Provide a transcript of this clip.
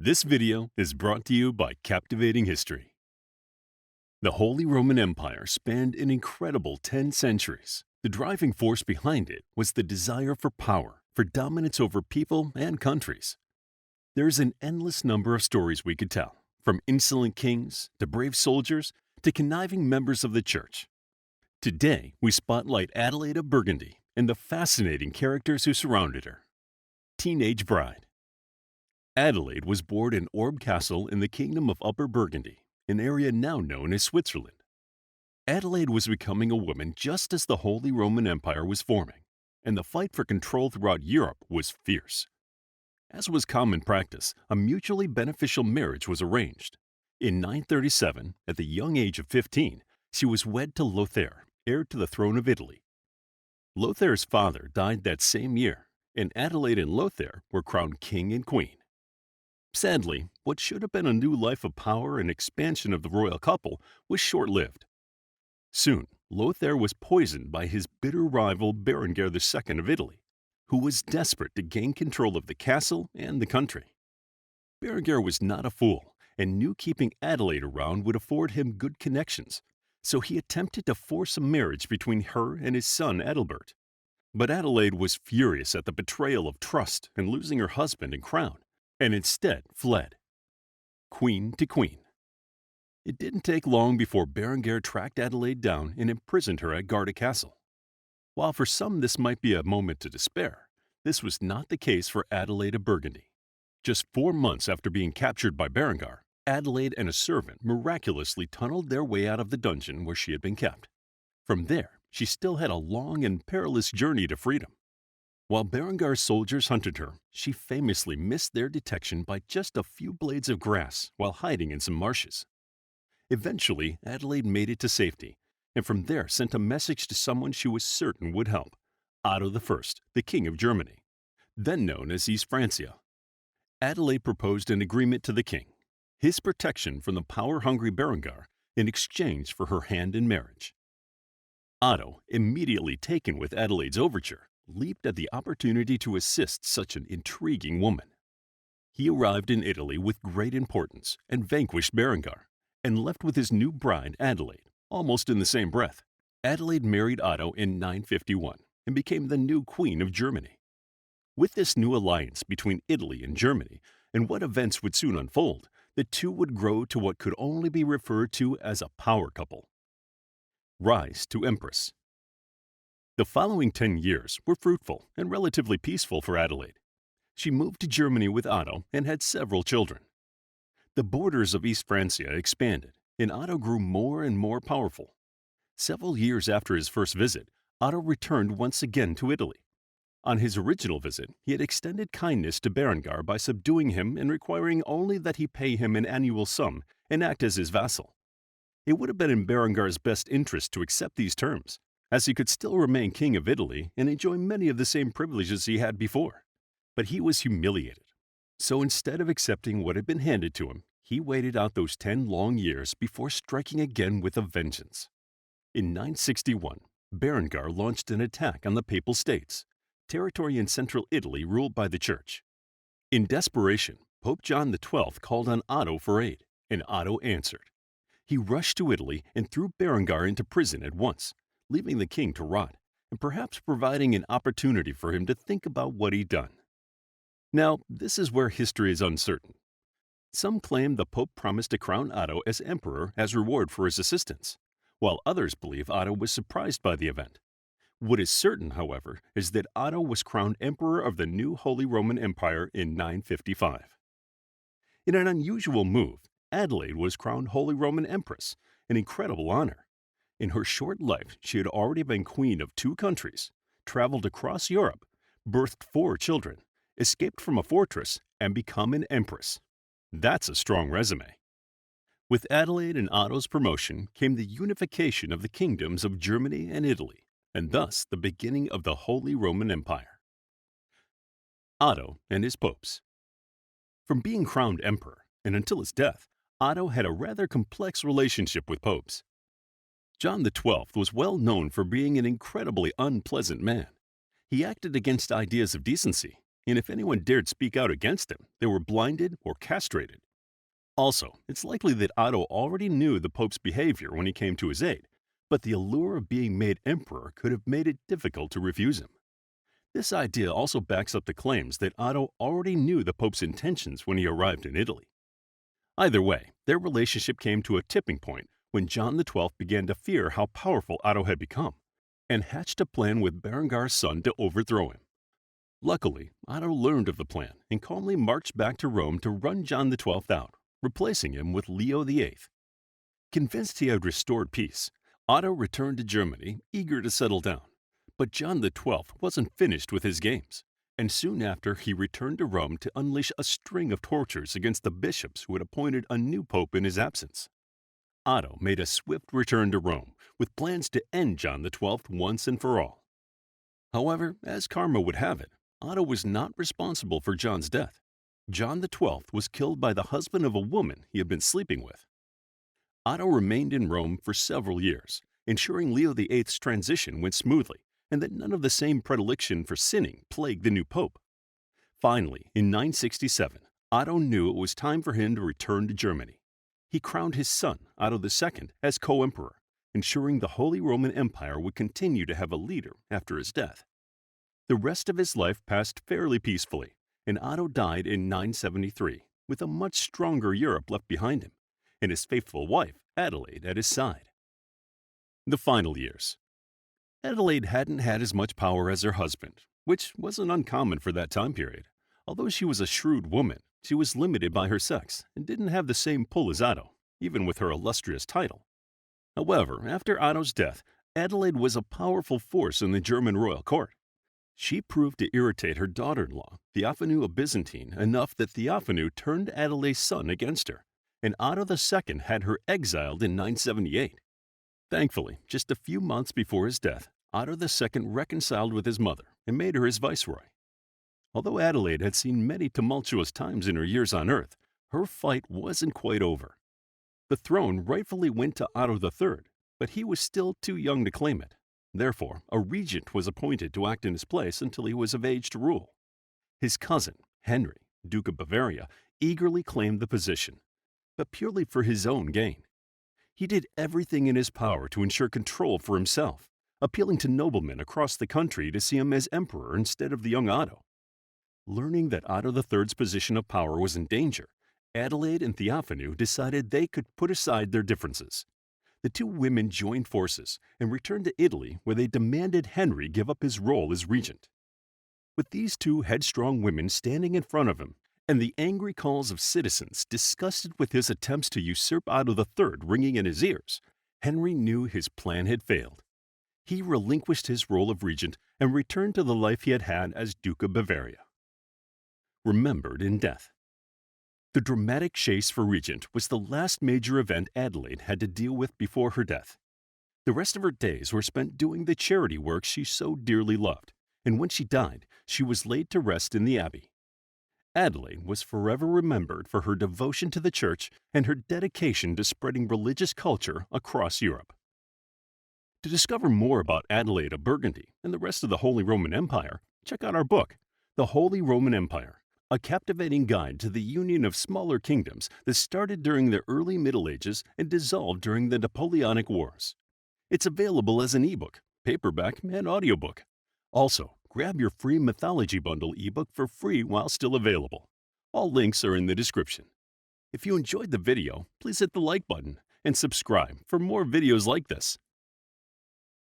This video is brought to you by Captivating History. The Holy Roman Empire spanned an incredible 10 centuries. The driving force behind it was the desire for power, for dominance over people and countries. There's an endless number of stories we could tell, from insolent kings to brave soldiers to conniving members of the church. Today, we spotlight Adelaide of Burgundy and the fascinating characters who surrounded her. Teenage Bride. Adelaide was born in Orb Castle in the Kingdom of Upper Burgundy, an area now known as Switzerland. Adelaide was becoming a woman just as the Holy Roman Empire was forming, and the fight for control throughout Europe was fierce. As was common practice, a mutually beneficial marriage was arranged. In 937, at the young age of 15, she was wed to Lothair, heir to the throne of Italy. Lothair's father died that same year, and Adelaide and Lothair were crowned king and queen. Sadly, what should have been a new life of power and expansion of the royal couple was short-lived. Soon, Lothair was poisoned by his bitter rival Berengar II of Italy, who was desperate to gain control of the castle and the country. Berengar was not a fool and knew keeping Adelaide around would afford him good connections, so he attempted to force a marriage between her and his son Adalbert. But Adelaide was furious at the betrayal of trust and losing her husband and crown, and instead fled. Queen to queen. It didn't take long before Berengar tracked Adelaide down and imprisoned her at Garda Castle. While for some this might be a moment to despair, this was not the case for Adelaide of Burgundy. Just 4 months after being captured by Berengar, Adelaide and a servant miraculously tunneled their way out of the dungeon where she had been kept. From there, she still had a long and perilous journey to freedom. While Berengar's soldiers hunted her, she famously missed their detection by just a few blades of grass while hiding in some marshes. Eventually, Adelaide made it to safety, and from there sent a message to someone she was certain would help, Otto I, the King of Germany, then known as East Francia. Adelaide proposed an agreement to the king, his protection from the power-hungry Berengar in exchange for her hand in marriage. Otto, immediately taken with Adelaide's overture, leaped at the opportunity to assist such an intriguing woman. He arrived in Italy with great importance and vanquished Berengar, and left with his new bride Adelaide, almost in the same breath. Adelaide married Otto in 951 and became the new Queen of Germany. With this new alliance between Italy and Germany, and what events would soon unfold, the two would grow to what could only be referred to as a power couple. Rise to Empress. The following 10 years were fruitful and relatively peaceful for Adelaide. She moved to Germany with Otto and had several children. The borders of East Francia expanded, and Otto grew more and more powerful. Several years after his first visit, Otto returned once again to Italy. On his original visit, he had extended kindness to Berengar by subduing him and requiring only that he pay him an annual sum and act as his vassal. It would have been in Berengar's best interest to accept these terms, as he could still remain king of Italy and enjoy many of the same privileges he had before. But he was humiliated. So instead of accepting what had been handed to him, he waited out those 10 long years before striking again with a vengeance. In 961, Berengar launched an attack on the Papal States, territory in central Italy ruled by the Church. In desperation, Pope John XII called on Otto for aid, and Otto answered. He rushed to Italy and threw Berengar into prison at once, leaving the king to rot, and perhaps providing an opportunity for him to think about what he'd done. Now, this is where history is uncertain. Some claim the Pope promised to crown Otto as emperor as reward for his assistance, while others believe Otto was surprised by the event. What is certain, however, is that Otto was crowned emperor of the new Holy Roman Empire in 955. In an unusual move, Adelaide was crowned Holy Roman Empress, an incredible honor. In her short life, she had already been queen of 2 countries, traveled across Europe, birthed 4 children, escaped from a fortress, and become an empress. That's a strong resume. With Adelaide and Otto's promotion came the unification of the kingdoms of Germany and Italy, and thus the beginning of the Holy Roman Empire. Otto and his popes. From being crowned emperor, and until his death, Otto had a rather complex relationship with popes. John XII was well known for being an incredibly unpleasant man. He acted against ideas of decency, and if anyone dared speak out against him, they were blinded or castrated. Also, it's likely that Otto already knew the Pope's behavior when he came to his aid, but the allure of being made emperor could have made it difficult to refuse him. This idea also backs up the claims that Otto already knew the Pope's intentions when he arrived in Italy. Either way, their relationship came to a tipping point when John XII began to fear how powerful Otto had become, and hatched a plan with Berengar's son to overthrow him. Luckily, Otto learned of the plan and calmly marched back to Rome to run John XII out, replacing him with Leo VIII. Convinced he had restored peace, Otto returned to Germany, eager to settle down. But John XII wasn't finished with his games, and soon after he returned to Rome to unleash a string of tortures against the bishops who had appointed a new pope in his absence. Otto made a swift return to Rome, with plans to end John XII once and for all. However, as karma would have it, Otto was not responsible for John's death. John XII was killed by the husband of a woman he had been sleeping with. Otto remained in Rome for several years, ensuring Leo VIII's transition went smoothly and that none of the same predilection for sinning plagued the new pope. Finally, in 967, Otto knew it was time for him to return to Germany. He crowned his son, Otto II, as co-emperor, ensuring the Holy Roman Empire would continue to have a leader after his death. The rest of his life passed fairly peacefully, and Otto died in 973, with a much stronger Europe left behind him, and his faithful wife, Adelaide, at his side. The final years. Adelaide hadn't had as much power as her husband, which wasn't uncommon for that time period. Although she was a shrewd woman, she was limited by her sex and didn't have the same pull as Otto, even with her illustrious title. However, after Otto's death, Adelaide was a powerful force in the German royal court. She proved to irritate her daughter-in-law, Theophanu of Byzantine, enough that Theophanu turned Adelaide's son against her, and Otto II had her exiled in 978. Thankfully, just a few months before his death, Otto II reconciled with his mother and made her his viceroy. Although Adelaide had seen many tumultuous times in her years on earth, her fight wasn't quite over. The throne rightfully went to Otto III, but he was still too young to claim it. Therefore, a regent was appointed to act in his place until he was of age to rule. His cousin, Henry, Duke of Bavaria, eagerly claimed the position, but purely for his own gain. He did everything in his power to ensure control for himself, appealing to noblemen across the country to see him as emperor instead of the young Otto. Learning that Otto III's position of power was in danger, Adelaide and Theophanu decided they could put aside their differences. The two women joined forces and returned to Italy, where they demanded Henry give up his role as regent. With these two headstrong women standing in front of him, and the angry calls of citizens disgusted with his attempts to usurp Otto III ringing in his ears, Henry knew his plan had failed. He relinquished his role of regent and returned to the life he had had as Duke of Bavaria. Remembered in death. The dramatic chase for regent was the last major event Adelaide had to deal with before her death. The rest of her days were spent doing the charity work she so dearly loved, and when she died, she was laid to rest in the abbey. Adelaide was forever remembered for her devotion to the church and her dedication to spreading religious culture across Europe. To discover more about Adelaide of Burgundy and the rest of the Holy Roman Empire, check out our book, The Holy Roman Empire, a captivating guide to the union of smaller kingdoms that started during the early Middle Ages and dissolved during the Napoleonic Wars. It's available as an ebook, paperback, and audiobook. Also, grab your free Mythology Bundle ebook for free while still available. All links are in the description. If you enjoyed the video, please hit the like button and subscribe for more videos like this.